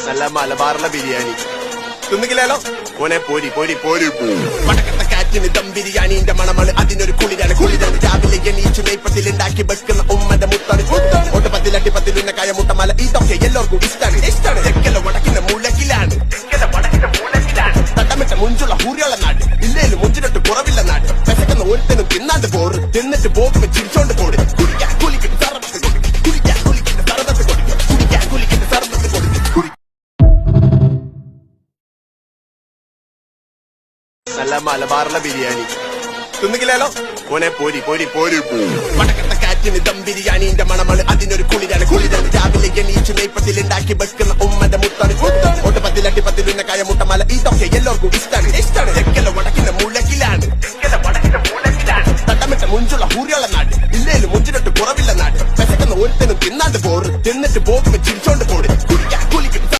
നല്ല മലബാറിലെ ബിരിയാണി തിന്നുകില്ലോ മോനെ പോരി പോരി പോരി വടക്കത്തെ കാറ്റിന് ദം ബിരിയാണിന്റെ മണമാണ് അതിനൊരു കുളിരാണ് കുളിരാണ് രാവിലെ എണീച്ചു നെയ്പ്പത്തിൽ ഉണ്ടാക്കി വെക്കുന്ന ഉമ്മന്റെ മുത്താണ് ഒട്ടുപത്തിലട്ടിപ്പത്തിലുന്ന കയമുട്ടമല ഇതൊക്കെ എല്ലാവർക്കും ഇഷ്ടാണ് തെക്കല വടക്കിന്റെ മുളകിലാണ് തട്ടമിട്ട മുഞ്ചുള്ള ഹൂരിയുള്ള നാട് ഇല്ലേലും മുഞ്ചിനൊട്ട് കുറവില്ല നാട് വിശക്കുന്ന ഒരുത്തനും തിന്നാണ്ട് പോറ് തിന്നിട്ട് പോകുമ്പോ ചിരിച്ചോണ്ട് പോട് കുടിക്കാൻ കുലിക്കിട്ട് സർബത്ത് കൊടുക്കും കുടിക്കാൻ കുലിക്കിട്ട് സർബത്ത് കൊടുക്കും കുടിക്കാൻ കുലിക്കിട്ട് സർബത്ത് കൊടുക്കും നല്ല മലബാറിലെ ബിരിയാണി തിന്നുകില്ലോ മോനെ പോരി പോരി പോരി വടക്കത്തെ കാറ്റിന് ദം ബിരിയാണിന്റെ മണമാണ് അതിനൊരു കുളിരാണ് കുളിരാണ് രാവിലെ എണീച്ചു നെയ്പ്പത്തിൽ ഉണ്ടാക്കി വെക്കുന്ന ഉമ്മന്റെ മുത്താണ് ഒട്ടുപത്തിലട്ടിപ്പത്തിലുന്ന കയമുട്ടമല ഇതൊക്കെ എല്ലാവർക്കും ഇഷ്ടാണ് തെക്കല വടക്കിന്റെ മുളകിലാണ് തട്ടമിട്ട മുഞ്ചുള്ള ഹൂരിയുള്ള നാട് ഇല്ലേലും മുഞ്ചിനൊട്ട് കുറവില്ല നാട് വിശക്കുന്ന ഒരുത്തനും തിന്നാണ്ട് പോറ് തിന്നിട്ട് പോകുമ്പോ ചിരിച്ചോണ്ട് പോട് കുടിക്കാൻ